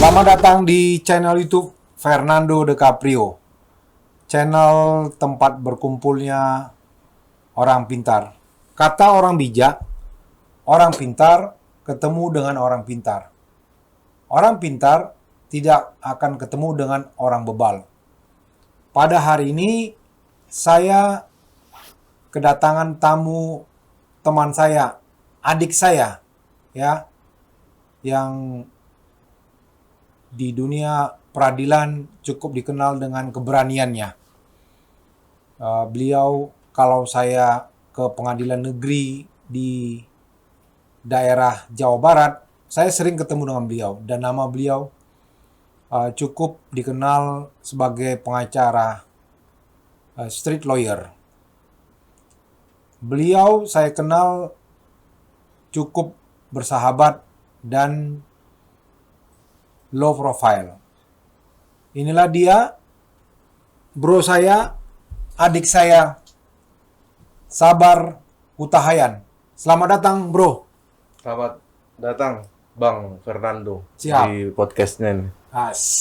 Selamat datang di channel YouTube Fernando De Caprio. Channel tempat berkumpulnya orang pintar. Kata orang bijak, orang pintar ketemu dengan orang pintar. Orang pintar tidak akan ketemu dengan orang bebal. Pada hari ini saya kedatangan tamu teman saya, adik saya, ya, yang di dunia peradilan cukup dikenal dengan keberaniannya. Beliau, kalau saya ke pengadilan negeri di daerah Jawa Barat, saya sering ketemu dengan beliau, dan nama beliau cukup dikenal sebagai pengacara, street lawyer. Beliau saya kenal cukup bersahabat dan low profile. Inilah dia, bro saya, adik saya, Sabar Hutahayan. Selamat datang, bro. Selamat datang, Bang Fernando. Siap. Di podcastnya nih.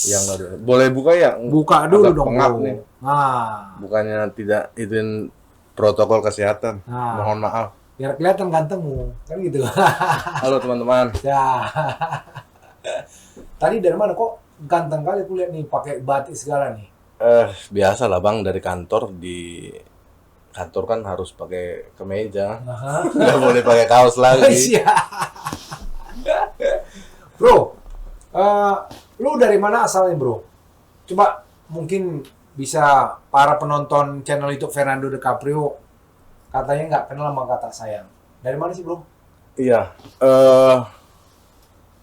Yang baru. Boleh buka ya? Buka dulu Agak dong, pengap bro. nih. Nah, Bukannya tidak ituin protokol kesehatan. Nah. Mohon maaf. biar kelihatan gantengmu, kan gitu. Halo teman-teman. Ya. Tadi dari mana kok ganteng kali aku lihat nih, pakai batik segala nih. Biasa lah Bang, dari kantor. Di kantor kan harus pakai kemeja. Nggak boleh pakai kaos lagi. Siap. Bro, lu dari mana asalnya, bro? Coba mungkin bisa para penonton channel YouTube Fernando De Caprio katanya nggak kenal sama kata sayang. Dari mana sih, bro? Iya.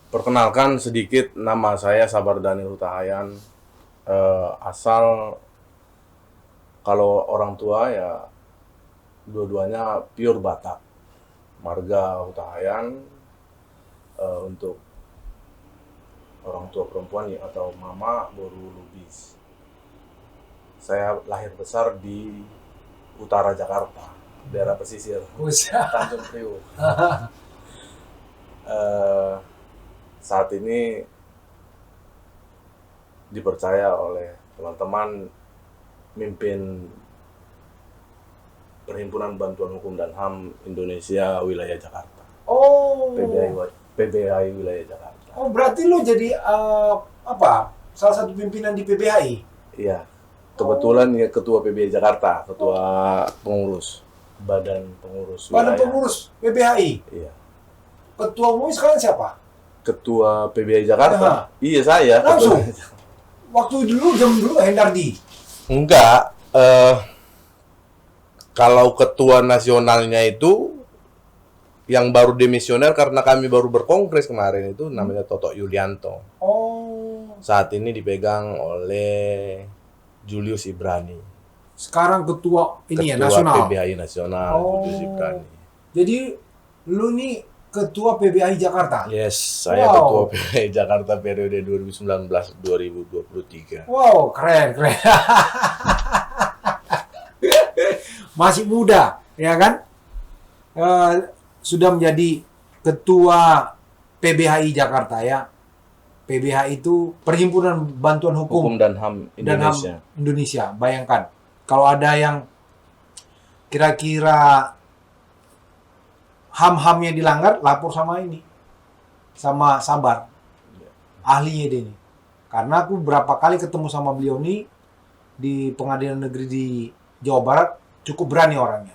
Perkenalkan sedikit, nama saya Sabar Daniel Hutahayan. Asal kalau orang tua ya dua-duanya pure Batak, marga Hutahayan. Untuk orang tua perempuan ya, atau mama Boru Lubis. Saya lahir besar di utara Jakarta, daerah pesisir, Tanjung Priok. Saat ini dipercaya oleh teman-teman mimpin Perhimpunan Bantuan Hukum dan HAM Indonesia Wilayah Jakarta. Oh. PBHI Wilayah Jakarta. Oh, berarti lu jadi salah satu pimpinan di PBHI? Iya. Kebetulan ya ketua PBHI Jakarta, ketua pengurus, badan pengurus wilayah. Badan pengurus PBHI. Iya. Ketua umum sekarang siapa? Ketua PBHI Jakarta. Ya. Iya, saya. Langsung. Waktu dulu Hendardi. Enggak. Kalau ketua nasionalnya itu yang baru demisioner karena kami baru berkongres kemarin itu namanya Toto Yulianto. Oh. Saat ini dipegang oleh Julius Ibrani. Sekarang ketua ini Ketua ya, nasional. PBHI nasional, Julius Ibrani. Jadi lu nih ketua PBHI Jakarta. Yes, saya ketua PBHI Jakarta periode 2019-2023. Wow, keren. Masih muda, ya kan? Sudah menjadi ketua PBHI Jakarta, ya. PBHI itu Perhimpunan Bantuan Hukum dan HAM Indonesia. Indonesia. Bayangkan, kalau ada yang kira-kira HAM-HAM-nya dilanggar, lapor sama ini, sama Sabar, ahlinya dia ini. Karena aku berapa kali ketemu sama beliau nih di pengadilan negeri di Jawa Barat, cukup berani orangnya.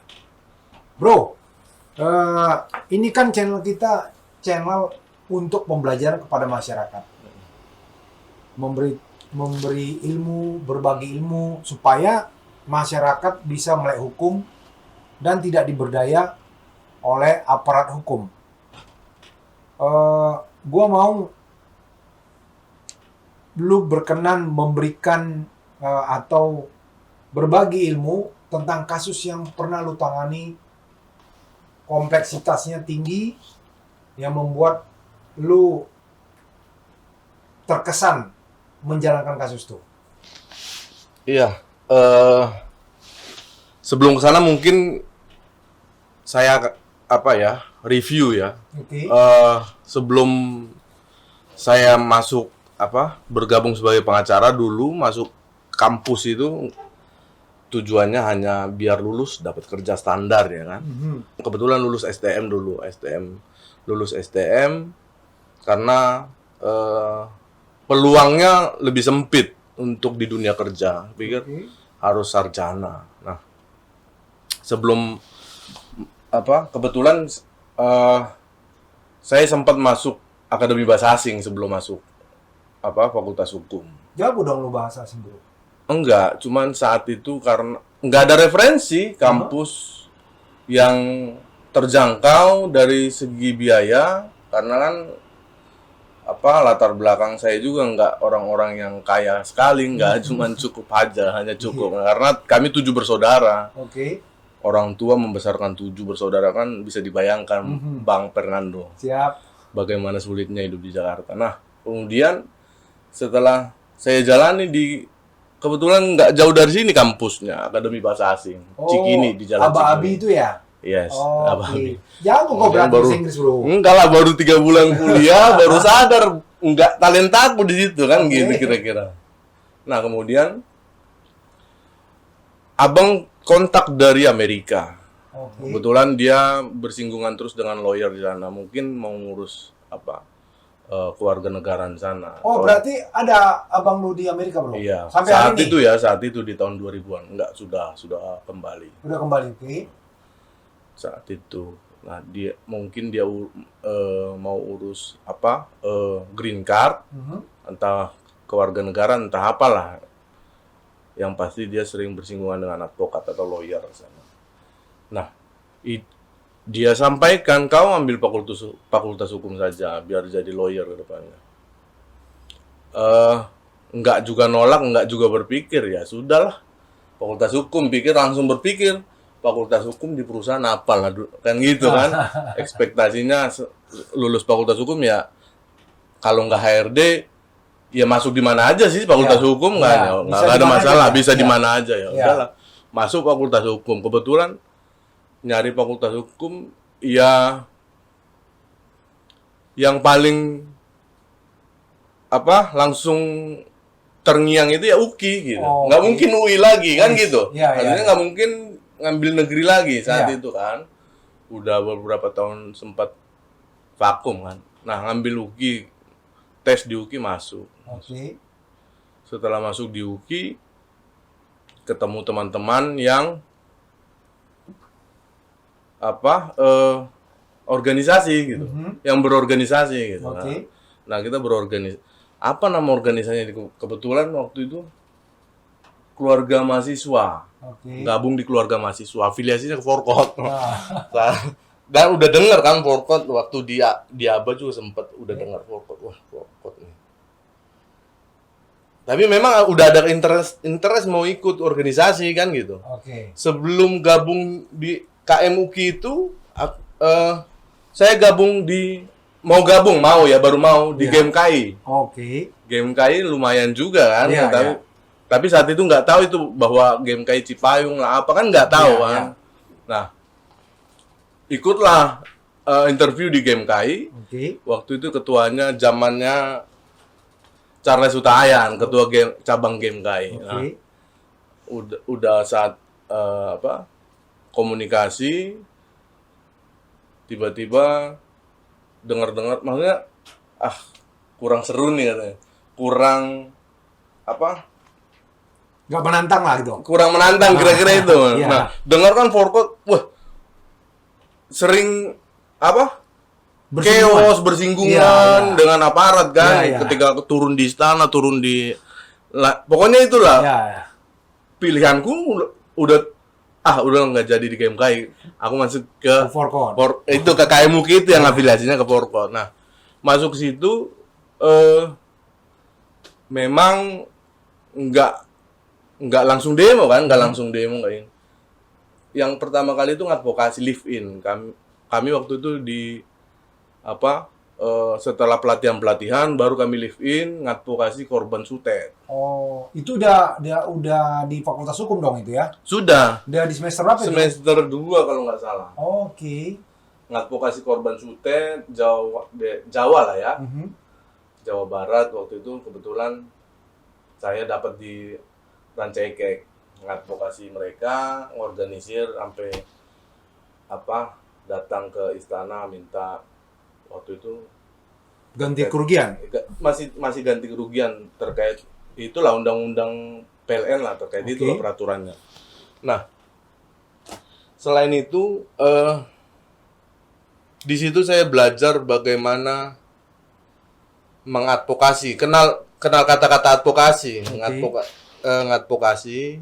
Bro, ini kan channel kita channel untuk pembelajaran kepada masyarakat, memberi ilmu, berbagi ilmu supaya masyarakat bisa melek hukum dan tidak diberdaya oleh aparat hukum. Gua mau lu berkenan memberikan atau berbagi ilmu tentang kasus yang pernah lu tangani, kompleksitasnya tinggi, yang membuat lu terkesan menjalankan kasus itu. Iya. Sebelum ke sana mungkin saya review ya. Oke. Sebelum saya masuk bergabung sebagai pengacara dulu, masuk kampus itu tujuannya hanya biar lulus dapat kerja standar ya kan. Kebetulan lulus STM dulu, lulus STM karena peluangnya lebih sempit untuk di dunia kerja. Pikir harus sarjana. Nah, sebelum kebetulan saya sempat masuk Akademi Bahasa Asing sebelum masuk Fakultas Hukum. Jago dong lu bahasa asing, Bro. Enggak, cuman saat itu karena enggak ada referensi kampus yang terjangkau dari segi biaya, karena kan latar belakang saya juga enggak orang-orang yang kaya sekali, enggak cuman cukup aja, hanya cukup. Karena kami 7 bersaudara. Oke. Orang tua membesarkan 7 bersaudara kan bisa dibayangkan Bang Fernando. Siap. Bagaimana sulitnya hidup di Jakarta. Nah, kemudian setelah saya jalani kebetulan nggak jauh dari sini kampusnya, Akademi Bahasa Asing, Cikini di Jalan Cikini. Aba-abi itu ya? Yes, Aba-abi. Jago kok berarti bahasa Inggris, Bro. Enggak lah, baru 3 bulan kuliah, baru sadar nggak talenta aku di situ kan, gitu kira-kira. Nah, kemudian abang kontak dari Amerika. Kebetulan dia bersinggungan terus dengan lawyer di sana, mungkin mau ngurus keluarga negaraan sana. Oh, berarti ada abang lu di Amerika, Bro? Iya. Sampai hari ini? Saat itu di tahun 2000-an. Enggak, sudah kembali. Udah kembali, oke. Saat itu. Nah, dia mau urus green card, entah kewarganegaraan, entah apalah. Yang pasti dia sering bersinggungan dengan advokat atau lawyer sana. Nah, dia sampaikan, kau ambil fakultas hukum saja biar jadi lawyer ke depannya. Enggak juga nolak, enggak juga berpikir, ya sudahlah. Fakultas hukum langsung berpikir fakultas hukum di perusahaan apa lah, kan gitu kan. Ekspektasinya lulus fakultas hukum ya kalau nggak HRD ya masuk di mana aja sih fakultas hukum kan, nggak ada masalah, bisa di mana aja ya. Udahlah, masuk fakultas hukum. Kebetulan nyari fakultas hukum ya yang paling langsung terngiang itu ya UKI gitu. Nggak mungkin UI lagi kan gitu. Artinya nggak mungkin ngambil negeri lagi saat itu kan. Udah beberapa tahun sempat vakum kan. Nah, ngambil UKI, tes di UKI masuk. Setelah masuk di UKI, ketemu teman-teman yang organisasi gitu, yang berorganisasi gitu. Nah, kita berorganisasi. Apa nama organisasinya? Kebetulan waktu itu keluarga mahasiswa, gabung di keluarga mahasiswa, afiliasinya ke Forkot. Dan udah denger kan Forkot waktu di Aba juga sempet udah denger Forkot. Wah, Forkot nih. Tapi memang udah ada interest mau ikut organisasi kan gitu. Sebelum gabung di KMUKI itu, saya baru mau di GMKI. GMKI lumayan juga kan, tapi saat itu nggak tahu itu bahwa GMKI Cipayung lah apa kan nggak tahu kan. Nah, ikutlah interview di GMKI. Waktu itu ketuanya zamannya Charles Hutahayan, ketua cabang GMKI. Nah, udah saat komunikasi, tiba-tiba dengar maksudnya kurang seru nih katanya, nggak menantang lah gitu, kurang menantang kira-kira itu. Nah, dengar kan Forkot, wah sering chaos, bersinggungan dengan aparat kan, ketika turun di istana, pokoknya itulah. Pilihanku udah nggak jadi di GMKI. Aku masuk ke itu ke KMUKI itu yang afiliasinya ke Forkot. Nah, masuk ke situ memang nggak langsung demo kan, nggak. Yang pertama kali itu ngadvokasi live in. Kami waktu itu setelah pelatihan baru kami live in ngadvokasi korban sutet. Itu udah di Fakultas Hukum dong itu ya? Sudah. Udah di semester berapa? Semester 2 kalau nggak salah. Oke. Ngadvokasi korban sutet Jawa lah ya. Jawa Barat waktu itu kebetulan saya dapat di Rancaikek, ngadvokasi mereka, ngorganisir sampai apa datang ke istana minta waktu itu Ganti kerugian. masih ganti kerugian terkait itulah undang-undang PLN lah terkait Oke. itulah peraturannya. Nah, selain itu di situ saya belajar bagaimana mengadvokasi, kenal kata-kata advokasi, Oke. ngadvokasi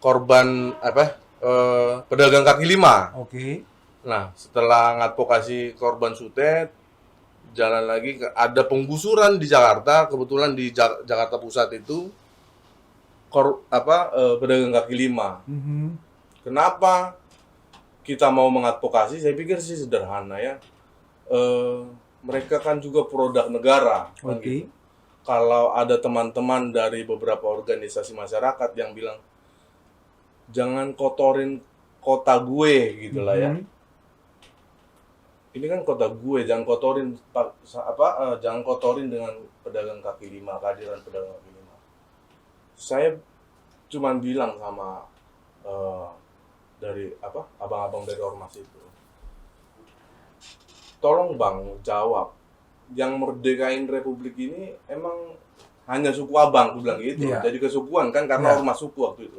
korban pedagang kaki lima. Oke. Nah, setelah ngadvokasi korban sutet, jalan lagi ada penggusuran di Jakarta, kebetulan di Jakarta Pusat itu pedagang kaki lima. Kenapa kita mau mengadvokasi? Saya pikir sih sederhana ya. Mereka kan juga produk negara. Kan Oke. gitu. Kalau ada teman-teman dari beberapa organisasi masyarakat yang bilang jangan kotorin kota gue gitulah ya. Ini kan kota gue, jangan kotorin dengan pedagang kaki lima, kehadiran pedagang kaki lima. Saya cuman bilang sama abang-abang dari ormas itu, tolong bang jawab, yang merdekain republik ini emang hanya suku abang, aku bilang gitu. Iya. Jadi kesukuan kan karena Iya. ormas suku waktu itu.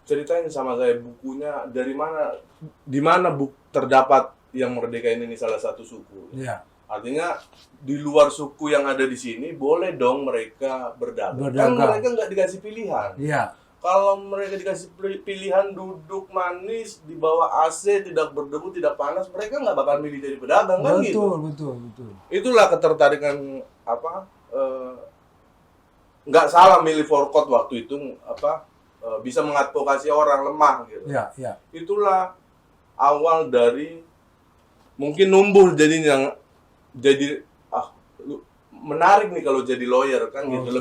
Ceritain sama saya bukunya dari mana, di mana terdapat yang merdekain ini salah satu suku. Iya. Artinya di luar suku yang ada di sini boleh dong mereka berdagang. Kan mereka nggak dikasih pilihan. Iya. Kalau mereka dikasih pilihan duduk manis di bawah AC, tidak berdebu, tidak panas, mereka nggak bakal milih jadi pedagang kan gitu. Betul. Itulah ketertarikan nggak salah milih forkot waktu itu bisa mengadvokasi orang lemah gitu. Iya. Itulah awal dari mungkin numbuh jadi menarik nih kalau jadi lawyer kan gitu,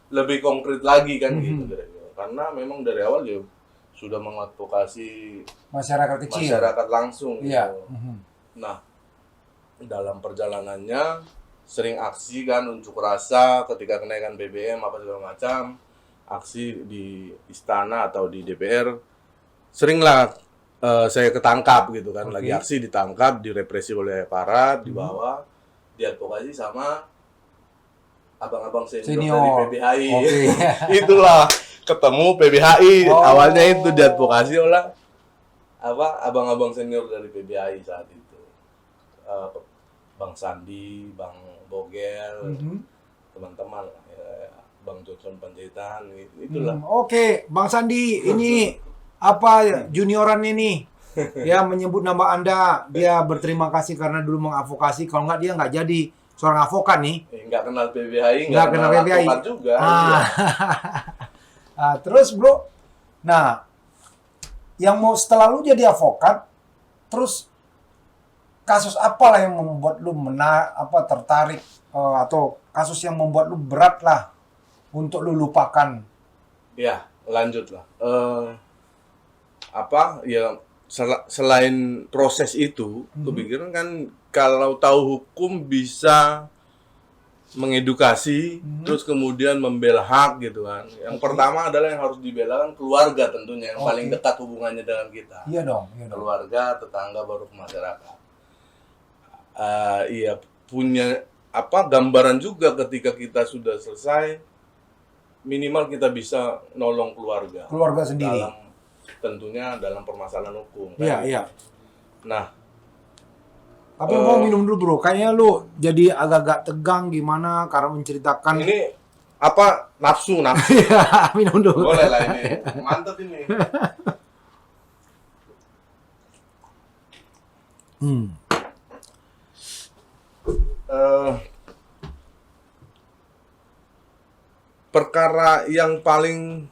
lebih konkret lagi kan gitu kira-kira. Karena memang dari awal ya sudah mengadvokasi Masyarakat kecil. masyarakat langsung. Iya. Gitu. Nah, dalam perjalanannya sering aksi kan, unjuk rasa ketika kenaikan BBM apa segala macam, aksi di istana atau di DPR, seringlah saya ketangkap gitu kan, lagi aksi ditangkap, direpresi oleh aparat, dibawa, diadvokasi sama abang-abang senior dari PBHI. Itulah ketemu PBHI, awalnya itu diadvokasi oleh abang-abang senior dari PBHI saat itu, Bang Sandi, Bang Bogel, teman-teman, Bang Johnson Panjaitan, itulah. Oke, Bang Sandi, ini apa junioran ini? Ya menyebut nama Anda, dia berterima kasih karena dulu mengadvokasi. Kalau nggak dia nggak jadi seorang advokat nih. Nggak kenal PBHI, nggak kenal PBHI juga. Terus bro, nah yang mau setelah lu jadi advokat, terus kasus apalah yang membuat lu tertarik atau kasus yang membuat lu berat lah untuk lu lupakan? Ya, lanjut lah. Selain proses itu, kepikiran kan kalau tahu hukum bisa mengedukasi, terus kemudian membela hak gitu kan. Yang pertama adalah yang harus dibela kan keluarga tentunya, yang paling dekat hubungannya dengan kita. Iya dong. Keluarga, tetangga, baru ke masyarakat. Punya gambaran juga ketika kita sudah selesai, minimal kita bisa nolong keluarga sendiri. Tentunya dalam permasalahan hukum. Iya. Nah, tapi mau minum dulu bro, kayaknya lu jadi agak-agak tegang gimana karena menceritakan. Ini nafsu. Minum dulu. Boleh lah ini, mantep ini. Perkara yang paling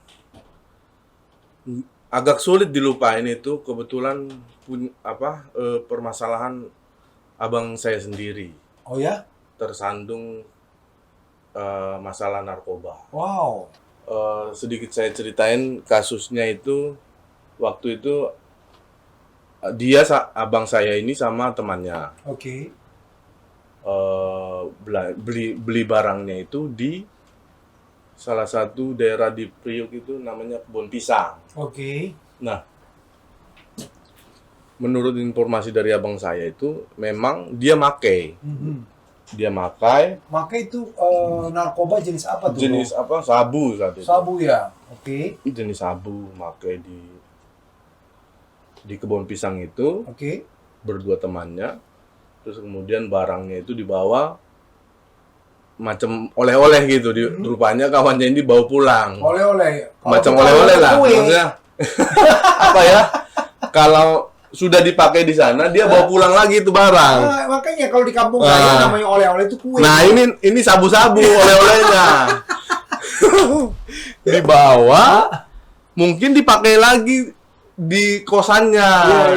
agak sulit dilupain itu kebetulan permasalahan abang saya sendiri. Oh ya? Tersandung masalah narkoba. Wow. Sedikit saya ceritain kasusnya itu, waktu itu abang saya ini sama temannya. Oke. beli barangnya itu di salah satu daerah di Priok itu namanya Kebun Pisang. Oke. Nah, menurut informasi dari abang saya itu memang dia makai. Dia makai. Makai itu narkoba jenis apa tuh? Jenis apa? Sabu saat itu. Sabu ya. Oke. Jenis sabu makai di Kebun Pisang itu. Oke. Berdua temannya. Terus kemudian barangnya itu dibawa macam oleh-oleh gitu. Rupanya kawannya ini bawa pulang. Oleh-oleh. Macam oleh-oleh lah. Maksudnya apa ya? Kalau sudah dipakai di sana, dia bawa pulang lagi itu barang. Nah, makanya kalau di kampung saya namanya oleh-oleh itu kue. Nah, ini sabu-sabu oleh-olehnya. Dibawa, mungkin dipakai lagi di kosannya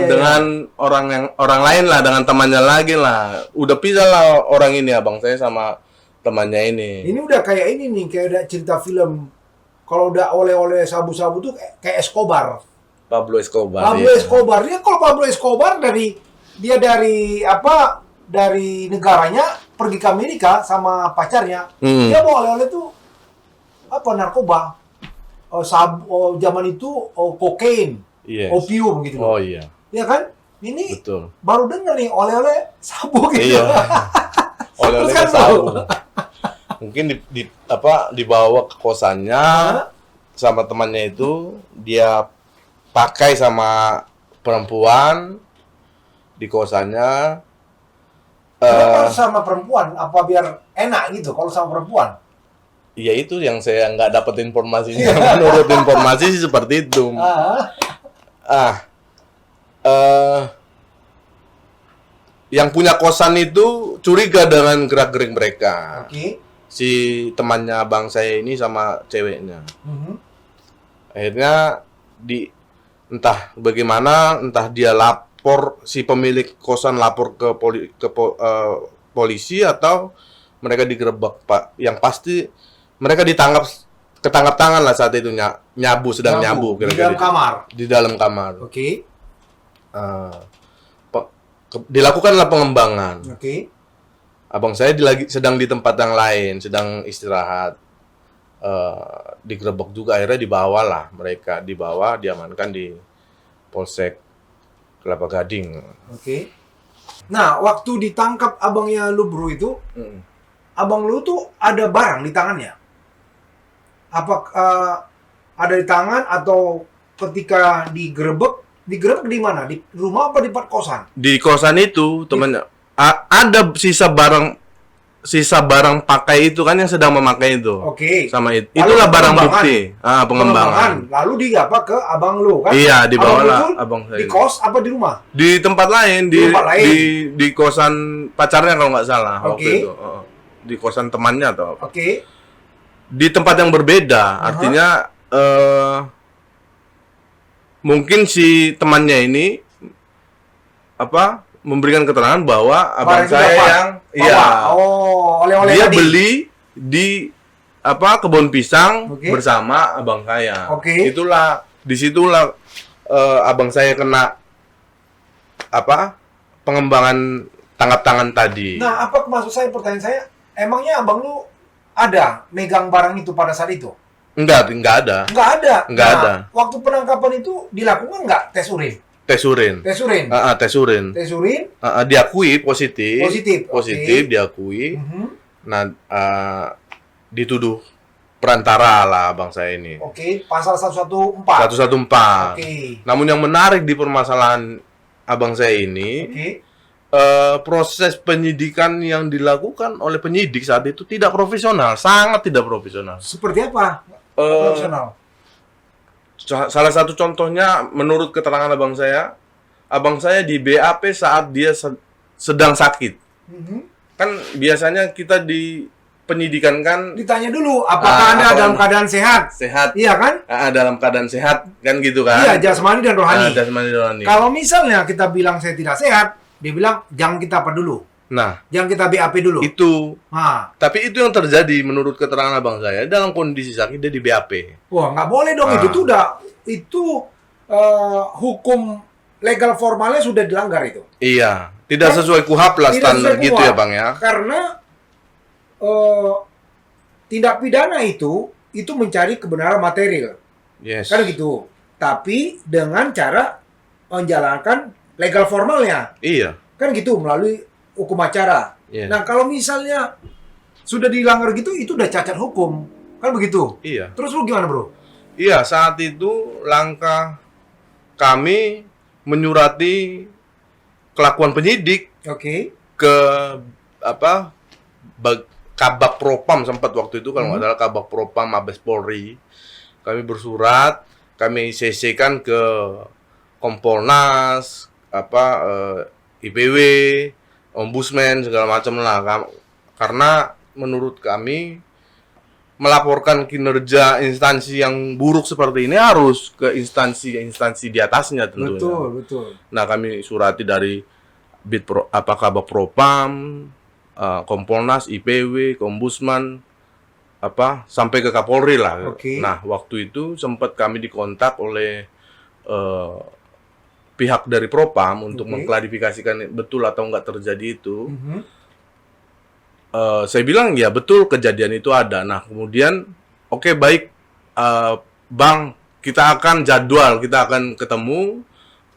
dengan orang lain lah, dengan temannya lagi lah. Udah pisah lah orang ini, abang saya sama temannya ini. Ini udah kayak ini nih, kayak udah cerita film. Kalau udah oleh-oleh sabu-sabu tuh kayak Escobar. Pablo Escobar. Pablo Escobar. Dia kalau Pablo Escobar dari negaranya pergi ke Amerika sama pacarnya. Dia bawa oleh-oleh tuh apa narkoba. Zaman itu kokain, opium gitu loh. Oh iya. Iya kan? Ini betul. Baru dengar nih oleh-oleh sabu gitu. Iya. Oleh-oleh kan sabu. Mungkin dibawa ke kosannya sama temannya itu, dia pakai sama perempuan di kosannya. Kalau sama perempuan, apa biar enak gitu kalau sama perempuan? Iya, itu yang saya nggak dapat informasinya. Menurut informasi sih seperti itu. Yang punya kosan itu curiga dengan gerak-gerik mereka. Oke. Si temannya abang saya ini sama ceweknya. Akhirnya entah bagaimana, entah dia lapor, si pemilik kosan lapor ke polisi atau mereka digerebek, Pak. Yang pasti mereka ketangkap tangan lah saat itu, sedang nyabu di dalam kamar. Di dalam kamar. Oke. Dilakukanlah pengembangan. Oke. Abang saya sedang di tempat yang lain, sedang istirahat. Digerebek juga, akhirnya mereka diamankan di Polsek Kelapa Gading. Oke. Nah, waktu ditangkap abangnya lu bro itu, abang lu tuh ada barang di tangannya? Apa ada di tangan atau ketika digerebek di mana? Di rumah apa di kosan? Di kosan itu temannya ada sisa barang pakai itu kan, yang sedang memakai itu. Oke. Sama itu. Itulah barang bukti. Pengembangan. Lalu diapa ke abang lu kan? Iya, dibawalah abang saya. Di kos apa di rumah? Di tempat lain, di kosan pacarnya kalau nggak salah waktu itu. Di kosan temannya atau apa. Oke. Di tempat yang berbeda, artinya mungkin si temannya ini memberikan keterangan bahwa abang saya oleh-oleh dia tadi beli di Kebun Pisang bersama abang saya. Disitulah abang saya kena pengembangan tangkap tangan tadi. Nah, pertanyaan saya, emangnya abang lu ada megang barang itu pada saat itu? Enggak ada. Enggak ada. Waktu penangkapan itu dilakukan nggak tes urin? Tes urin. Tes urin. Diakui positif. Positif diakui. Nah, dituduh perantara lah abang saya ini. Pasal 114. 114. Namun yang menarik di permasalahan abang saya ini, proses penyidikan yang dilakukan oleh penyidik saat itu tidak profesional, sangat tidak profesional. Seperti apa? Profesional. Salah satu contohnya, menurut keterangan abang saya di BAP saat dia sedang sakit. Kan biasanya kita di penyidikan kan ditanya dulu apakah Anda dalam keadaan sehat? Sehat. Iya kan? Dalam keadaan sehat kan gitu kan? Iya, jasmani dan rohani. Jasmani dan rohani. Kalau misalnya kita bilang saya tidak sehat, dia bilang jangan kita apa dulu. Nah, jangan kita BAP dulu. Itu. Tapi itu yang terjadi menurut keterangan abang saya, dalam kondisi sakit dia di BAP. Wah, nggak boleh dong. Itu hukum legal formalnya sudah dilanggar itu. Iya, tidak Kan sesuai KUHAP lah tidak standar sesuai gitu KUHP. ya Bang ya. Karena tindak pidana itu mencari kebenaran material. Yes. Kan gitu. Tapi dengan cara menjalankan legal formalnya. Iya. Kan gitu, melalui hukum acara. Iya. Nah, kalau misalnya sudah dilanggar gitu, itu udah cacat hukum. Kan begitu. Iya. Terus lu gimana, Bro? Iya, saat itu langkah kami menyurati kelakuan penyidik Oke. ke apa Kabak Propam sempat waktu itu kalau nggak salah Kabak Propam Mabes Polri. Kami bersurat, kami CC-kan ke Kompolnas, IPW, Ombudsman segala macam lah. Karena menurut kami melaporkan kinerja instansi yang buruk seperti ini harus ke instansi di atasnya tentunya. Betul. Nah, kami surati dari Kabak Propam, Kompolnas, IPW, Ombudsman, sampai ke Kapolri lah. Oke. Nah, waktu itu sempat kami dikontak oleh pihak dari Propam untuk mengklarifikasikan betul atau enggak terjadi itu. Saya bilang ya betul kejadian itu ada. Nah, kemudian oke, baik, Bang, kita akan jadwal, kita akan ketemu,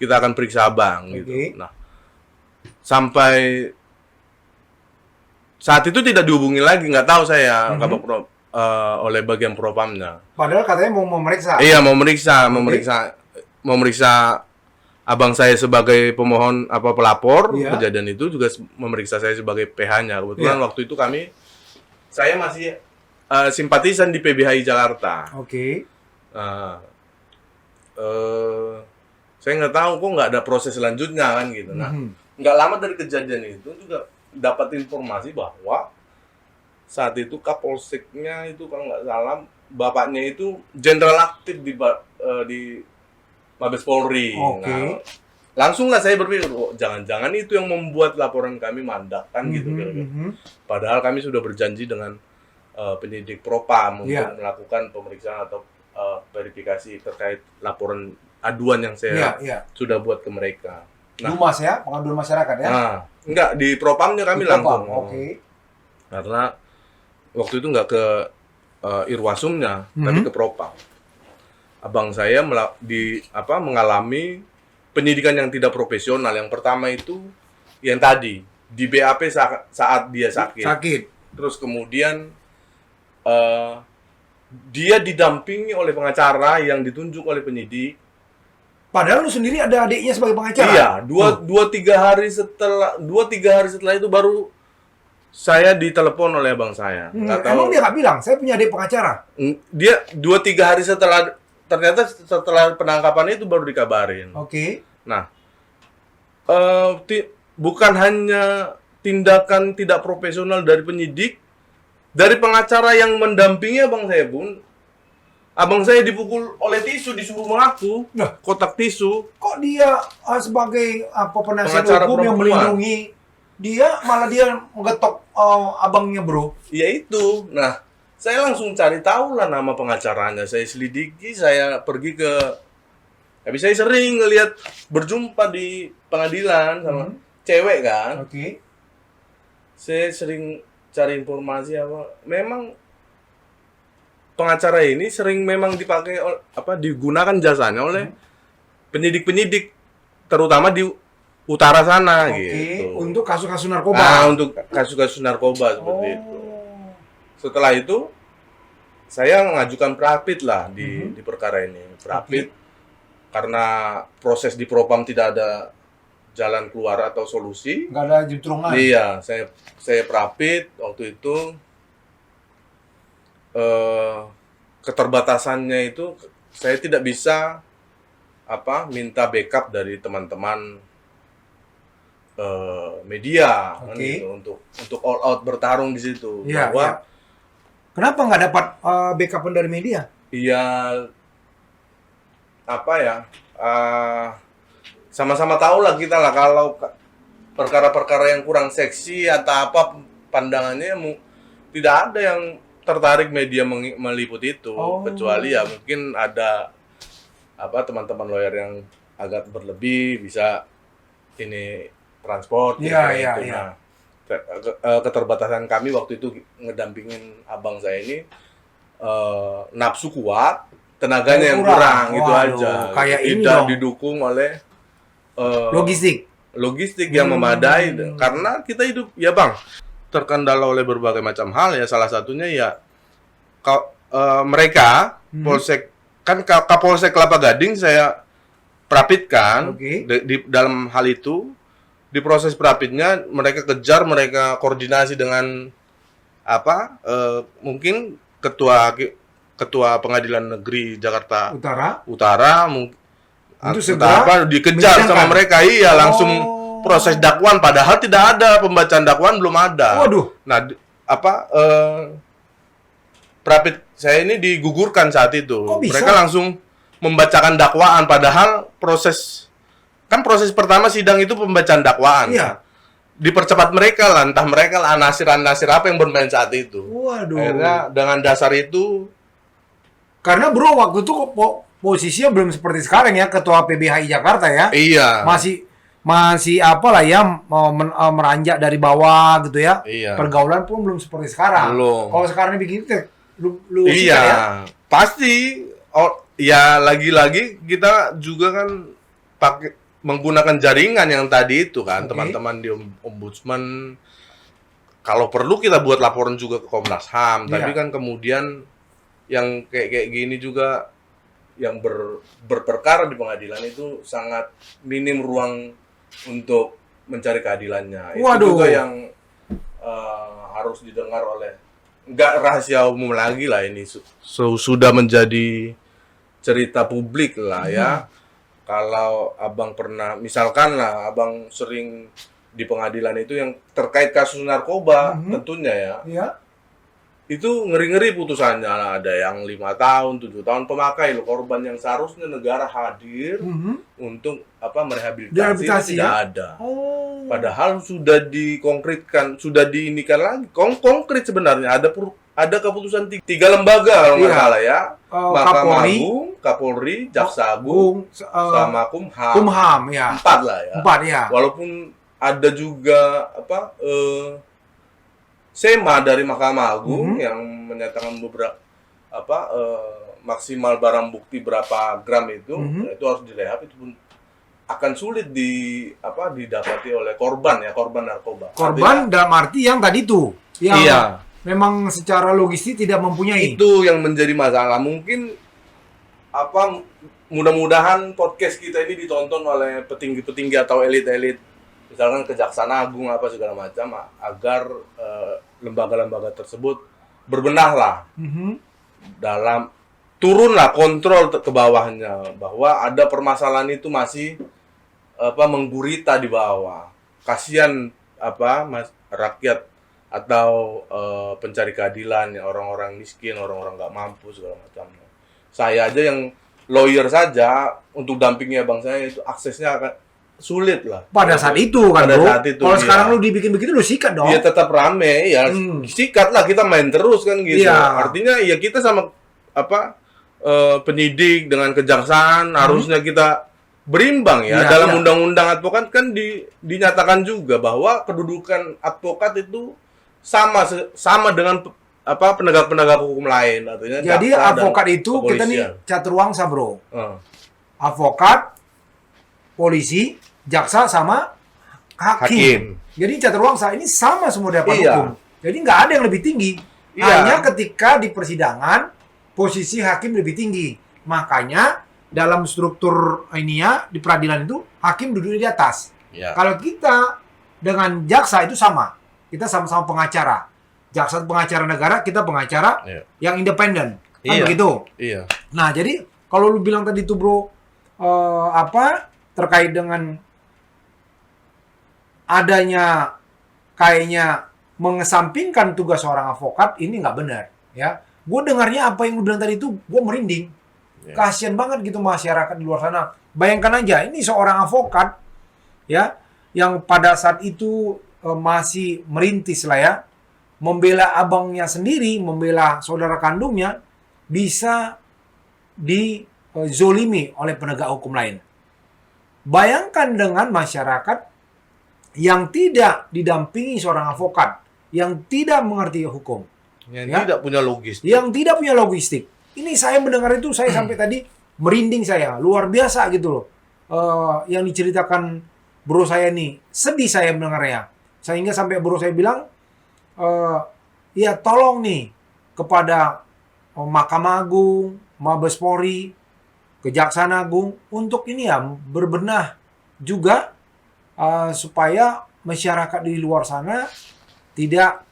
kita akan periksa Bang gitu. Nah, sampai saat itu tidak dihubungi lagi, nggak tahu saya oleh bagian Propamnya. Padahal katanya mau memeriksa. Iya, mau memeriksa abang saya sebagai pemohon pelapor kejadian itu, juga memeriksa saya sebagai PH-nya. Kebetulan waktu itu saya masih simpatisan di PBHI Jakarta. Oke. Saya nggak tahu kok nggak ada proses selanjutnya kan gitu. Nah, nggak lama dari kejadian itu juga dapat informasi bahwa saat itu Kapolseknya itu kalau nggak salah bapaknya itu jenderal aktif di Mabes Polri. Nah, langsung lah saya berpikir, jangan-jangan itu yang membuat laporan kami mandat kan gitu. Padahal kami sudah berjanji dengan penyidik Propam untuk melakukan pemeriksaan atau verifikasi terkait laporan aduan yang saya sudah buat ke mereka. Nah, Dumas ya, pengaduan masyarakat ya? Nah, enggak, di Propamnya kami langsung. Oke. Karena waktu itu enggak ke Irwasumnya, tapi ke Propam. Abang saya mengalami pendidikan yang tidak profesional. Yang pertama itu yang tadi di BAP saat dia sakit. Terus kemudian dia didampingi oleh pengacara yang ditunjuk oleh penyidik. Padahal lu sendiri ada adiknya sebagai pengacara. Iya, dua tiga hari setelah itu baru saya ditelepon oleh abang saya. Emang dia nggak bilang, saya punya adik pengacara? Dia 2-3 hari ternyata setelah penangkapan itu baru dikabarin. Oke. Nah, bukan hanya tindakan tidak profesional dari penyidik, dari pengacara yang mendampingi abang saya pun, abang saya dipukul oleh tisu, disuruh mengaku, kotak tisu. Kok dia sebagai penasihat hukum yang melindungi, malah dia menggetok abangnya, Bro? Ya itu. Nah, saya langsung cari tahu lah nama pengacaranya. Saya selidiki, saya pergi ke... Tapi saya sering ngelihat berjumpa di pengadilan sama cewek kan. Oke. Saya sering cari informasi memang pengacara ini sering memang digunakan jasanya oleh penyidik-penyidik terutama di utara sana gitu. Untuk kasus-kasus narkoba. Nah, untuk kasus-kasus narkoba seperti itu. Setelah itu saya mengajukan prapit lah di perkara ini. Prapit karena proses di Propam tidak ada jalan keluar atau solusi. Nggak ada juntrungan. Iya, saya prapit waktu itu. Keterbatasannya itu saya tidak bisa minta backup dari teman-teman media kan gitu, untuk all out bertarung di situ. Kenapa nggak dapat backupan dari media? Iya, sama-sama tahu lah kita lah kalau perkara-perkara yang kurang seksi atau pandangannya tidak ada yang tertarik media meliput itu, kecuali ya mungkin ada teman-teman lawyer yang agak berlebih, bisa ini transport Iya, kira-kira iya, itu. iya. Nah, keterbatasan kami waktu itu ngedampingin abang saya ini nafsu kuat, tenaganya yang kurang itu Waduh, aja. kayak ini Tidak dong. didukung oleh Logistik. logistik yang memadai karena kita hidup ya bang terkendala oleh berbagai macam hal ya, salah satunya ya mereka polsek kan Kapolsek Kelapa Gading saya perapitkan. Oke. Di dalam hal itu di proses perapitnya mereka kejar, mereka koordinasi dengan apa mungkin ketua pengadilan negeri Jakarta Utara mungkin Itu entah apa dikejar sama mereka, iya langsung proses dakwaan padahal tidak ada pembacaan dakwaan, belum ada. Waduh. Nah perapit saya ini digugurkan saat itu. Kok bisa? Mereka langsung membacakan dakwaan padahal proses pertama sidang itu pembacaan dakwaan. Iya. Dipercepat mereka lah, entah mereka lah nasir apa yang bermain saat itu. Waduh. Akhirnya dengan dasar itu Karena bro waktu itu posisinya belum seperti sekarang ya, ketua PBHI Jakarta ya. iya. Masih apalah ya, meranjak dari bawah gitu ya. Iya. Pergaulan pun belum seperti sekarang. Belum. Kalau sekarang begini lu Iya, sikat ya. pasti. Ya lagi-lagi kita juga kan pakai menggunakan jaringan yang tadi itu kan, Oke. teman-teman di Ombudsman. Kalau perlu kita buat laporan juga ke Komnas HAM, Iya. tapi kan kemudian yang kayak gini juga yang berperkara di pengadilan itu sangat minim ruang untuk mencari keadilannya. Itu Waduh. juga yang harus didengar oleh nggak rahasia umum lagi lah ini, sudah menjadi cerita publik lah ya. Kalau abang pernah, misalkan lah abang sering di pengadilan itu yang terkait kasus narkoba tentunya ya. Iya. Itu ngeri-ngeri putusannya lah. Ada yang 5 tahun, 7 tahun pemakai loh, korban yang seharusnya negara hadir untuk merehabilitasi Direhabilitasi, tidak ya? ada. Oh. Padahal sudah dikonkretkan, sudah diinikan lagi. Konkret sebenarnya ada keputusan 3 lembaga kalau nggak Iya. salah ya. Mahkamah Kapolri, Agung, Kapolri, Jaksa Agung, sama Kumham. Kumham ya. 4 lah ya. 4 ya. Walaupun ada juga SEMA dari Mahkamah Agung yang menyatakan beberapa maksimal barang bukti berapa gram itu harus direhab, itu pun akan sulit didapati oleh korban narkoba. Korban dalam arti yang tadi tuh, yang Iya. memang secara logistik tidak mempunyai. Itu yang menjadi masalah. Mungkin mudah-mudahan podcast kita ini ditonton oleh petinggi-petinggi atau elit-elit, misalkan Kejaksaan Agung segala macam, agar lembaga-lembaga tersebut berbenahlah dalam turunlah kontrol ke bawahnya, bahwa ada permasalahan itu masih menggurita di bawah. Kasihan rakyat atau pencari keadilan, ya, orang-orang miskin, orang-orang nggak mampu segala macamnya. Saya aja yang lawyer saja untuk dampingnya bang saya itu aksesnya akan sulit lah. Pada saat itu kan, Pada bro. saat itu, Kalau iya. sekarang lu dibikin begitu, lu sikat dong. Iya tetap rame ya, sikat lah, kita main terus kan gitu. Iya. Artinya ya kita sama penyidik dengan kejaksaan harusnya kita berimbang ya. Iya, Dalam iya. undang-undang advokat kan dinyatakan juga bahwa kedudukan advokat itu sama dengan penegak-penegak hukum lain, artinya Jadi jaksa dan advokat itu kita nih kepolisian. caturwangsa, bro. Eh, Advokat, polisi, jaksa sama hakim. Jadi caturwangsa ini sama semua di hadapan Iya. hukum. Jadi nggak ada yang lebih tinggi. Iya. Hanya ketika di persidangan posisi hakim lebih tinggi. Makanya dalam struktur ininya di peradilan itu hakim duduk di atas. Iya. Kalau kita dengan jaksa itu sama. Kita sama-sama pengacara. Jaksa pengacara negara, kita pengacara Iya. yang independen. Kan Iya. begitu. Iya. Nah, jadi kalau lu bilang tadi tuh, bro, terkait dengan adanya kayaknya mengesampingkan tugas seorang advokat, ini nggak benar, ya. Gue dengarnya apa yang lu bilang tadi itu, gue merinding. Ya. Kasian banget gitu masyarakat di luar sana. Bayangkan aja, ini seorang advokat, ya, yang pada saat itu masih merintis lah ya, membela abangnya sendiri, membela saudara kandungnya, bisa dizolimi oleh penegak hukum lain. Bayangkan dengan masyarakat yang tidak didampingi seorang advokat, yang tidak mengerti hukum, Yang tidak punya logistik. yang tidak punya logistik. Ini saya mendengar itu, saya sampai tadi merinding saya, luar biasa gitu loh. Yang diceritakan bro saya ini, sedih saya mendengarnya. Sehingga sampai bro saya bilang, ya tolong nih kepada Mahkamah Agung, Mabes Polri, Kejaksaan Agung untuk ini ya berbenah juga supaya masyarakat di luar sana tidak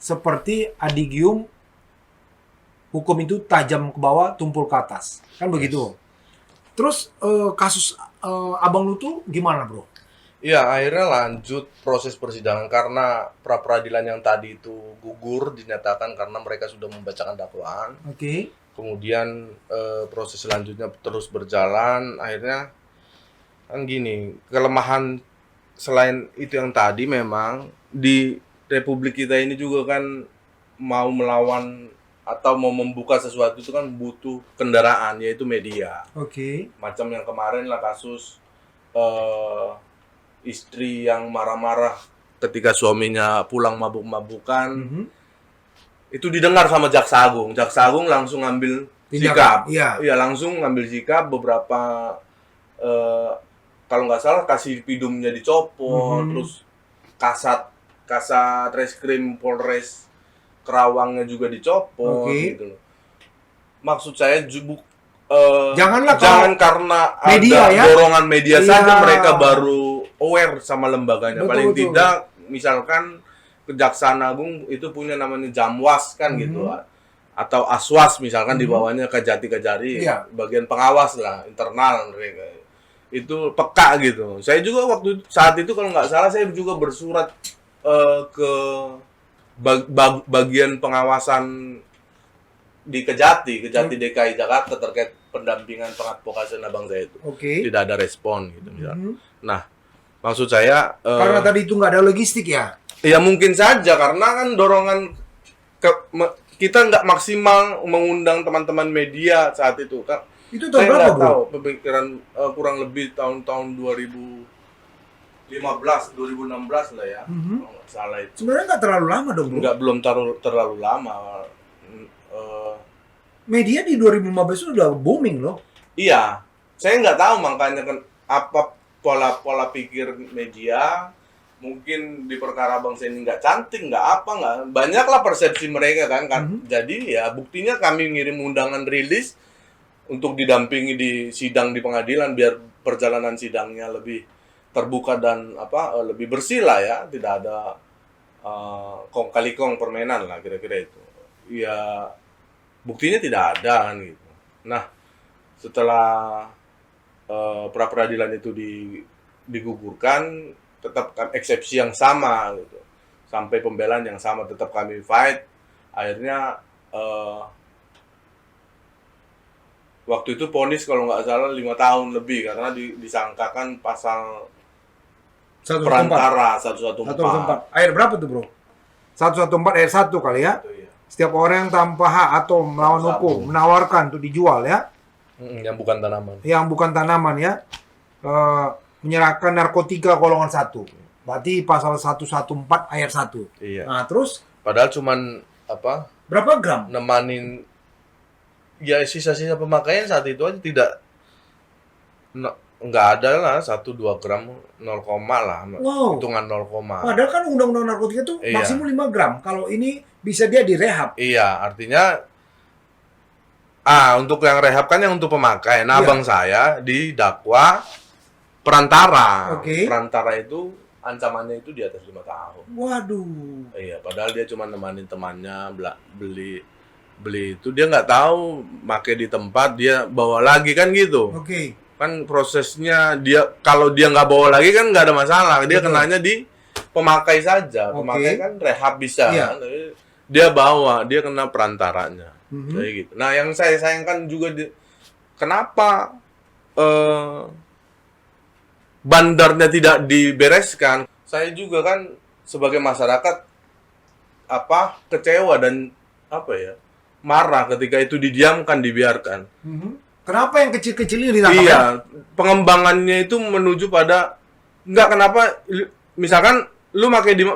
seperti adigium hukum itu tajam ke bawah, tumpul ke atas. Kan begitu. Terus kasus abang lu tuh gimana, bro? Iya, akhirnya lanjut proses persidangan karena pra-peradilan yang tadi itu gugur dinyatakan karena mereka sudah membacakan dakwaan. Oke. Kemudian proses selanjutnya terus berjalan. Akhirnya kan gini, kelemahan selain itu yang tadi memang di Republik kita ini juga kan mau melawan atau mau membuka sesuatu itu kan butuh kendaraan, yaitu media. Oke. Macam yang kemarin lah kasus istri yang marah-marah ketika suaminya pulang mabuk-mabukan. Itu didengar sama Jaksa Agung. Jaksa Agung langsung ngambil sikap. Iya. Langsung ngambil sikap. Beberapa kalau nggak salah kasih pidumnya dicopot, terus kasat reskrim Polres Kerawangnya juga dicopot, gitu loh. Maksud saya jangan karena media, ada dorongan media saja mereka baru aware sama lembaganya. Betul, Paling betul. tidak misalkan Kejaksaan Agung itu punya namanya Jamwas kan gitu, atau Aswas misalkan di bawahnya Kejati-Kejari, bagian pengawas lah internal mereka itu peka gitu. Saya juga saat itu kalau nggak salah saya juga bersurat ke bagian pengawasan di Kejati DKI Jakarta terkait pendampingan pengadvokasian abang saya itu. Tidak ada respon gitu misalnya. Nah, maksud saya karena tadi itu nggak ada logistik ya? Ya mungkin saja karena kan dorongan kita nggak maksimal mengundang teman-teman media saat itu kan. Itu tahun Saya berapa, nggak bro? tahu, pemikiran kurang lebih tahun 2016 lah ya, kalau nggak salah itu. Sebenarnya nggak terlalu lama dong, bro? Belum terlalu lama. Media di 2015 itu udah booming loh. Iya, saya nggak tahu makanya kan apa pola pikir media. Mungkin di perkara bangsa ini nggak cantik, nggak banyaklah persepsi mereka kan. Jadi ya buktinya kami ngirim undangan rilis untuk didampingi di sidang di pengadilan biar perjalanan sidangnya lebih terbuka dan lebih bersih lah ya, tidak ada kong kali kong permainan lah kira-kira itu. Ya buktinya tidak ada kan gitu. Nah, setelah pra peradilan itu digugurkan, tetap eksepsi yang sama gitu. Sampai pembelaan yang sama tetap kami fight. Akhirnya waktu itu vonis kalau nggak salah 5 tahun lebih karena disangkakan pasal perantara 114. Ayat berapa tuh, bro? 114 ayat 1 kali ya? Itu, ya. Setiap orang yang tanpa hak atau melawan hukum menawarkan untuk dijual ya, Yang bukan tanaman. yang bukan tanaman ya, menyerahkan narkotika golongan 1. Berarti pasal 114 ayat 1. Iya. Nah, terus Padahal cuman berapa gram? nemanin ya sisa-sisa pemakaian saat itu aja nggak ada lah 1-2 gram 0, lah Wow. hitungan 0, Padahal kan undang-undang narkotika itu Iya. maksimum 5 gram. Kalau ini bisa dia direhab. iya artinya untuk yang rehab kan yang untuk pemakaian. Nah, Iya. abang saya didakwa perantara. Oke. Perantara itu ancamannya itu di atas 5 tahun. Waduh. Iya, padahal dia cuma nemanin temannya beli itu, dia nggak tahu make di tempat, dia bawa lagi kan gitu. Oke. Kan prosesnya kalau dia nggak bawa lagi kan nggak ada masalah, dia Betul. kenanya di pemakai saja. Oke. Pemakai kan rehab bisa Iya. kan. Tapi dia bawa, dia kena perantaranya. Kayak gitu. Nah, yang saya sayangkan juga kenapa bandarnya tidak dibereskan. Saya juga kan sebagai masyarakat kecewa dan marah ketika itu didiamkan, dibiarkan. Kenapa yang kecil-kecil ini ditangkap? Iya, ya? pengembangannya itu menuju pada nggak kenapa misalkan lu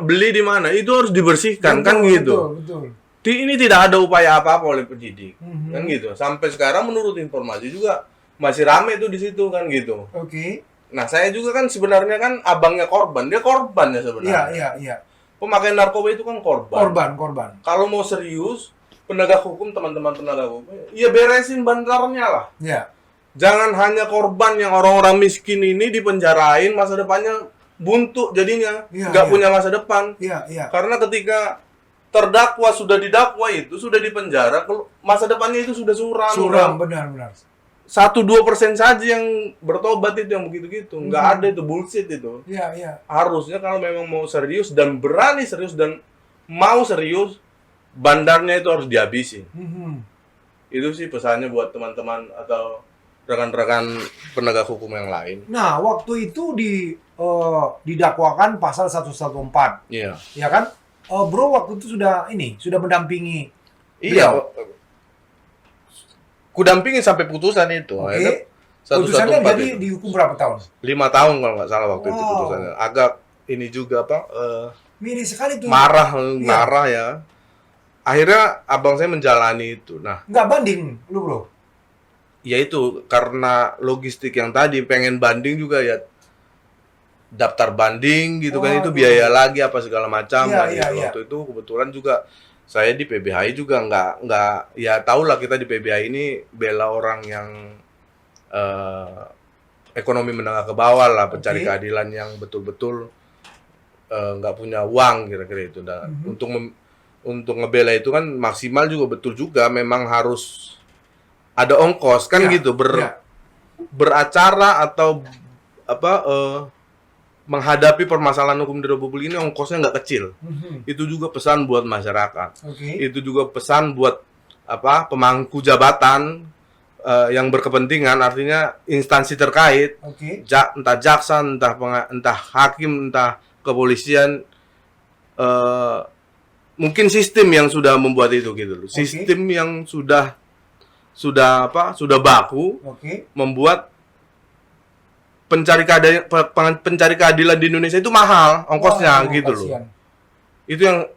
beli di mana itu harus dibersihkan kan gitu. Betul. Ini tidak ada upaya apa-apa oleh penyidik Mhm. kan gitu. Sampai sekarang menurut informasi juga masih rame tuh di situ kan gitu. Oke. Nah, saya juga kan sebenarnya kan abangnya korban, dia korbannya sebenarnya. Iya. Pemakaian narkoba itu kan korban. Korban. Kalau mau serius, penegak hukum, teman-teman penegak hukum, ya beresin bandarnya lah. Iya. Jangan hanya korban yang orang-orang miskin ini dipenjarain, masa depannya buntu jadinya, nggak punya masa depan. Iya. Karena ketika terdakwa sudah didakwa itu, sudah dipenjara, masa depannya itu sudah suram. Suram, benar. 1-2% saja yang bertobat itu yang begitu-gitu. Nggak ada itu, bullshit itu. Iya. Harusnya kalau memang mau serius dan berani serius dan mau serius, bandarnya itu harus dihabisin. Mhm. Itu sih pesannya buat teman-teman atau rekan-rekan penegak hukum yang lain. Nah, waktu itu didakwakan pasal 114. Iya. Ya kan? Bro waktu itu sudah mendampingi Iya. beliau. Kudampingin sampai putusan itu. Oke. Kan, Putusannya 114 jadi itu. dihukum berapa tahun? 5 tahun kalau nggak salah waktu itu Wow. putusannya. Agak ini juga Miris sekali tuh. marah ya. Akhirnya abang saya menjalani itu. Nah, Nggak banding, lu bro? ya itu karena logistik yang tadi pengen banding juga ya daftar banding gitu kan, itu biaya lagi apa segala macam. Iya. Waktu itu kebetulan juga saya di PBHI juga nggak ya tau lah, kita di PBHI ini bela orang yang ekonomi menengah ke bawah lah, pencari keadilan yang betul-betul nggak punya uang kira-kira itu. Nah, untuk ngebela itu kan maksimal juga betul juga, memang harus ada ongkos kan gitu, beracara atau menghadapi permasalahan hukum di Republik ini ongkosnya nggak kecil. Itu juga pesan buat masyarakat. Itu juga pesan buat pemangku jabatan yang berkepentingan, artinya instansi terkait, entah jaksa, entah hakim, entah kepolisian, mungkin sistem yang sudah membuat itu gitu loh. Sistem yang sudah baku, membuat pencari keadilan di Indonesia itu mahal ongkosnya gitu loh. Itu yang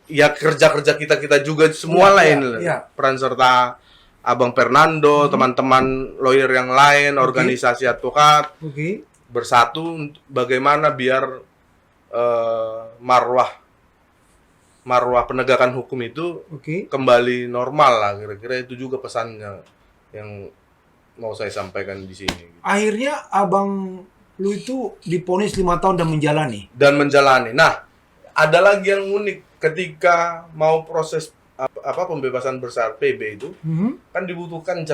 ya kerja kita juga semua lain. Peran serta Abang Fernando, teman-teman lawyer yang lain, organisasi advokat bersatu bagaimana biar marwah penegakan hukum itu kembali normal lah, kira-kira itu juga pesannya yang mau saya sampaikan di sini. Akhirnya abang lu itu diponis 5 tahun dan menjalani. Nah, ada lagi yang unik ketika mau proses pembebasan bersyarat PB itu, kan dibutuhkan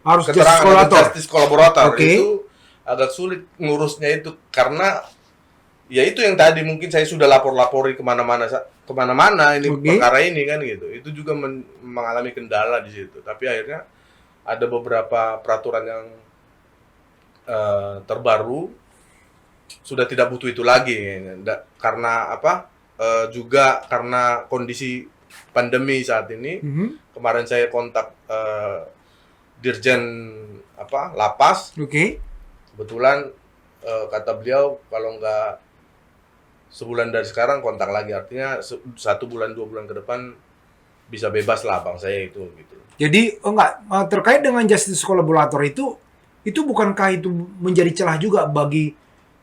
harus justice collaborator. Itu agak sulit ngurusnya itu karena ya itu yang tadi mungkin saya sudah lapor-lapori kemana-mana ini perkara ini kan gitu. Itu juga mengalami kendala di situ. Tapi akhirnya ada beberapa peraturan yang terbaru sudah tidak butuh itu lagi karena juga karena kondisi pandemi saat ini. Kemarin saya kontak Dirjen Lapas. Kebetulan kata beliau kalau nggak sebulan dari sekarang kontak lagi, artinya 1 bulan 2 bulan ke depan bisa bebas lah bang saya itu gitu. Jadi terkait dengan justice collaborator itu bukankah itu menjadi celah juga bagi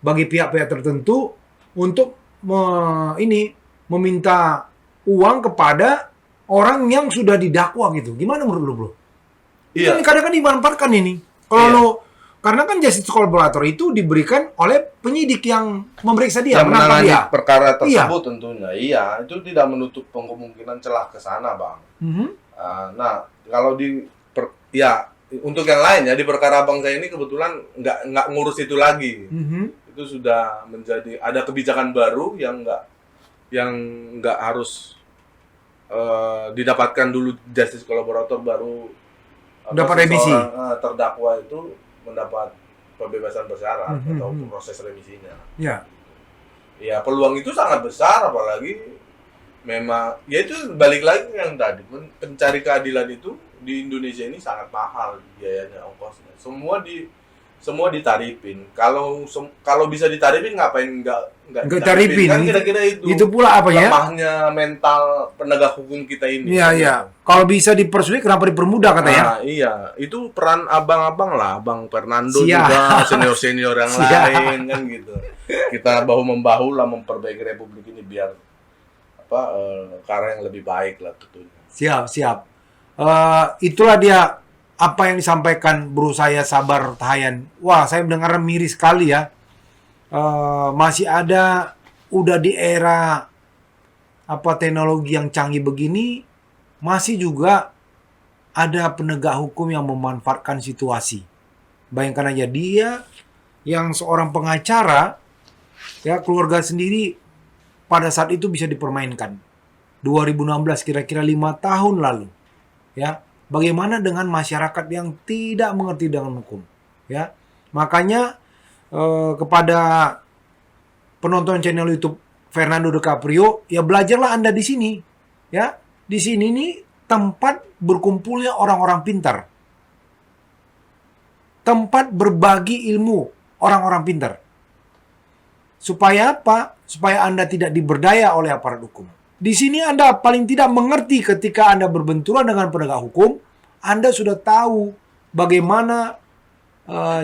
pihak-pihak tertentu untuk meminta uang kepada orang yang sudah didakwa gitu? Gimana menurut lu, bro? Iya. Ini kadang-kadang dimanfaatkan ini. Karena kan justice collaborator itu diberikan oleh penyidik yang memeriksa dia, menangani perkara tersebut tentunya. Iya, itu tidak menutup kemungkinan celah ke sana, bang. Nah, kalau untuk yang lain ya di perkara abang saya ini kebetulan nggak ngurus itu lagi. Itu sudah menjadi ada kebijakan baru yang nggak harus didapatkan dulu justice collaborator baru dapat remisi. Terdakwa itu mendapat pembebasan bersyarat atau proses remisinya. Ya peluang itu sangat besar, apalagi memang ya itu balik lagi yang tadi pencari keadilan itu di Indonesia ini sangat mahal biayanya, ongkosnya. Semua ditarifin. Kalau bisa ditarifin, ngapain nggak Ditarifin. Kan kira-kira itu. Itu pula apa ya? Lemahnya mental penegak hukum kita ini. Iya, iya. Kalau bisa dipersulit, kenapa dipermudah katanya? Nah, iya. Itu peran abang-abang lah, Bang Fernando Siap. juga, senior-senior yang Siap. lain kan gitu. Kita bahu-membahu lah memperbaiki Republik ini biar ke arah yang lebih baik lah tentunya. Siap, siap. Itulah dia apa yang disampaikan bro saya Sabar Tahayan. Wah, saya mendengar miris sekali ya. Masih ada, udah di era teknologi yang canggih begini, masih juga ada penegak hukum yang memanfaatkan situasi. Bayangkan aja dia yang seorang pengacara, ya keluarga sendiri pada saat itu bisa dipermainkan. 2016 kira-kira 5 tahun lalu. Ya, bagaimana dengan masyarakat yang tidak mengerti dengan hukum? Ya, makanya kepada penonton channel YouTube Fernando DiCaprio, ya belajarlah Anda di sini. Ya, di sini nih tempat berkumpulnya orang-orang pintar. Tempat berbagi ilmu orang-orang pintar. Supaya apa? Supaya Anda tidak diberdaya oleh aparat hukum. Di sini Anda paling tidak mengerti ketika Anda berbenturan dengan penegak hukum, Anda sudah tahu bagaimana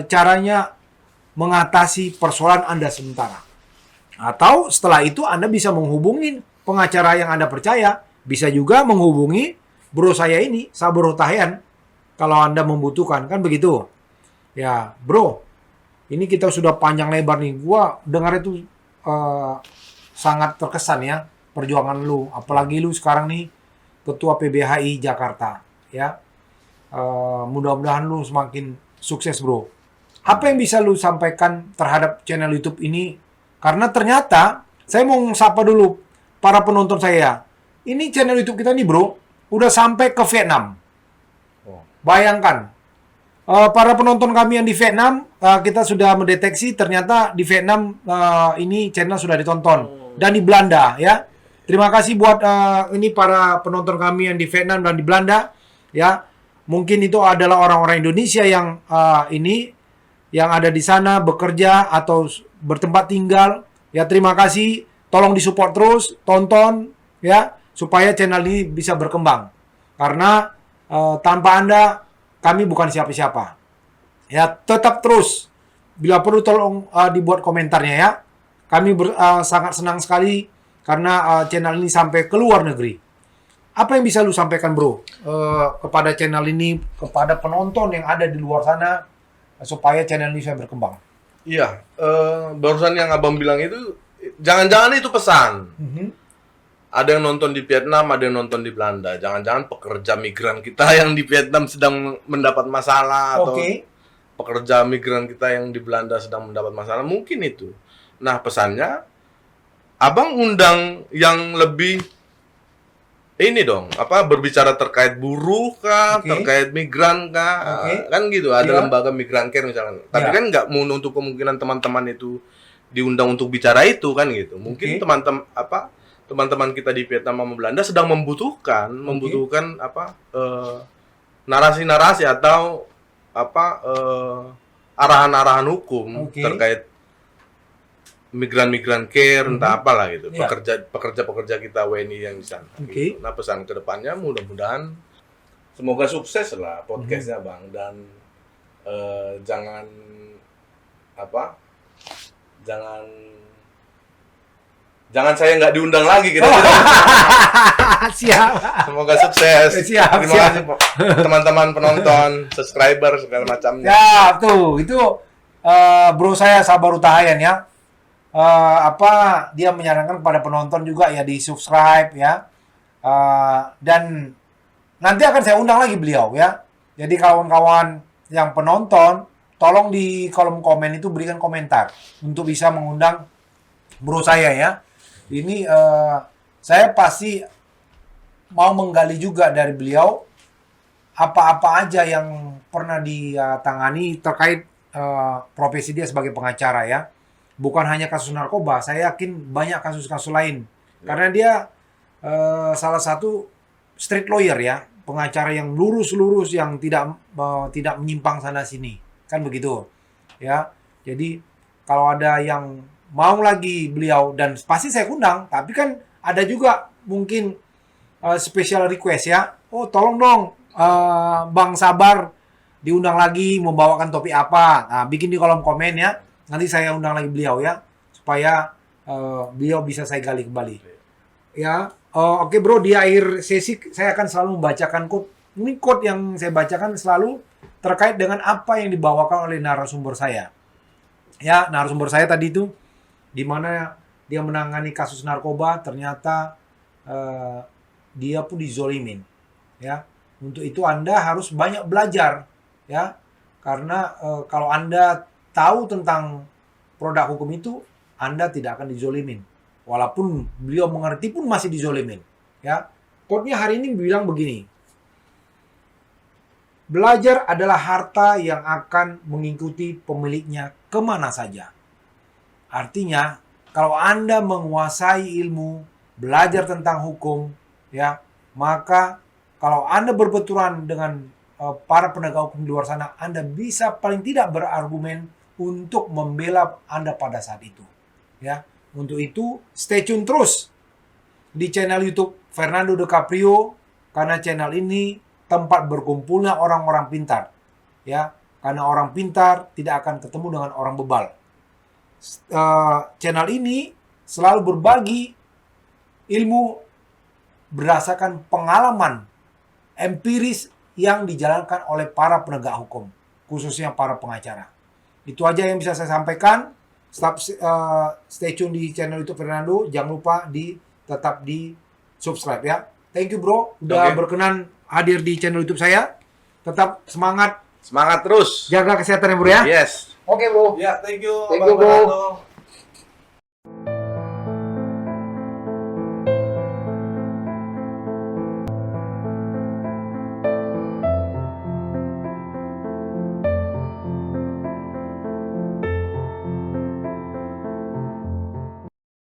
caranya mengatasi persoalan Anda sementara. Atau setelah itu Anda bisa menghubungi pengacara yang Anda percaya. Bisa juga menghubungi bro saya ini, Sabar Tahayan, kalau Anda membutuhkan. Kan begitu? Ya, bro. Ini kita sudah panjang lebar nih. Gua dengar itu sangat terkesan ya perjuangan lu. Apalagi lu sekarang nih ketua PBHI Jakarta. Ya, mudah-mudahan lu semakin sukses, bro. Apa yang bisa lu sampaikan terhadap channel YouTube ini? Karena ternyata saya mau sapa dulu para penonton saya. Ini channel YouTube kita nih, bro, udah sampai ke Vietnam. Bayangkan. Para penonton kami yang di Vietnam, kita sudah mendeteksi ternyata di Vietnam ini channel sudah ditonton. Dan di Belanda, ya. Terima kasih buat ini para penonton kami yang di Vietnam dan di Belanda, ya. Mungkin itu adalah orang-orang Indonesia yang yang ada di sana bekerja atau bertempat tinggal. Ya, terima kasih. Tolong disupport terus, tonton, ya, supaya channel ini bisa berkembang. Karena tanpa Anda kami bukan siapa-siapa. Ya, tetap terus. Bila perlu tolong dibuat komentarnya ya. Kami sangat senang sekali karena channel ini sampai ke luar negeri. Apa yang bisa lu sampaikan, bro, kepada channel ini, kepada penonton yang ada di luar sana, supaya channel ini bisa berkembang? Iya, barusan yang abang bilang itu, jangan-jangan itu pesan. Ada yang nonton di Vietnam, ada yang nonton di Belanda. Jangan-jangan pekerja migran kita yang di Vietnam sedang mendapat masalah, atau pekerja migran kita yang di Belanda sedang mendapat masalah. Mungkin itu. Nah, pesannya, abang undang yang lebih ini dong, berbicara terkait buruh kah, terkait migran kah, kan gitu. Ada lembaga migran care misalkan. Tapi kan nggak menutup kemungkinan teman-teman itu diundang untuk bicara itu kan gitu. Mungkin teman-teman kita di Vietnam sama Belanda sedang membutuhkan narasi-narasi atau arahan-arahan hukum terkait migran care, entah apalah gitu, pekerja kita WNI yang di sana. Gitu. Nah, pesan kedepannya mudah-mudahan semoga sukses lah podcastnya, Bang, dan jangan saya nggak diundang lagi gitu. Siap. Semoga sukses. Siap. Terima kasih teman-teman penonton, subscriber segala macamnya. Ya, tuh itu bro saya Sabar Tahayan ya. Dia menyarankan kepada penonton juga ya di subscribe ya. Dan nanti akan saya undang lagi beliau ya. Jadi kawan-kawan yang penonton, tolong di kolom komen itu berikan komentar untuk bisa mengundang bro saya ya. Ini saya pasti mau menggali juga dari beliau apa-apa aja yang pernah ditangani terkait profesi dia sebagai pengacara ya. Bukan hanya kasus narkoba, saya yakin banyak kasus-kasus lain. Karena dia salah satu street lawyer ya, pengacara yang lurus-lurus, yang tidak menyimpang sana sini, kan begitu ya. Jadi kalau ada yang mau lagi beliau, dan pasti saya undang, tapi kan ada juga mungkin special request ya, oh tolong dong Bang Sabar diundang lagi, membawakan topik apa, nah bikin di kolom komen ya, nanti saya undang lagi beliau ya, supaya beliau bisa saya gali kembali ya. Oke bro, di akhir sesi saya akan selalu membacakan quote. Ini quote yang saya bacakan selalu terkait dengan apa yang dibawakan oleh narasumber saya. Ya, narasumber saya tadi itu, di mana dia menangani kasus narkoba, ternyata dia pun dizolimin. Ya, untuk itu Anda harus banyak belajar, ya, karena kalau Anda tahu tentang produk hukum itu, Anda tidak akan dizolimin. Walaupun beliau mengerti pun masih dizolimin. Ya, quote-nya hari ini bilang begini. Belajar adalah harta yang akan mengikuti pemiliknya kemana saja. Artinya, kalau Anda menguasai ilmu, belajar tentang hukum, ya, maka kalau Anda berbenturan dengan para penegak hukum di luar sana, Anda bisa paling tidak berargumen untuk membela Anda pada saat itu. Ya. Untuk itu, stay tune terus di channel YouTube Fernando De Caprio, karena channel ini tempat berkumpulnya orang-orang pintar. Ya, karena orang pintar tidak akan ketemu dengan orang bebal. Channel ini selalu berbagi ilmu berdasarkan pengalaman empiris yang dijalankan oleh para penegak hukum, khususnya para pengacara. Itu aja yang bisa saya sampaikan. Stay tune di channel YouTube Fernando. Jangan lupa tetap di subscribe ya. Thank you bro, udah berkenan hadir di channel YouTube saya. Tetap semangat. Semangat terus. Jaga kesehatan ya bro ya. Yes. Oke bro. Ya, thank you. Thank you bro.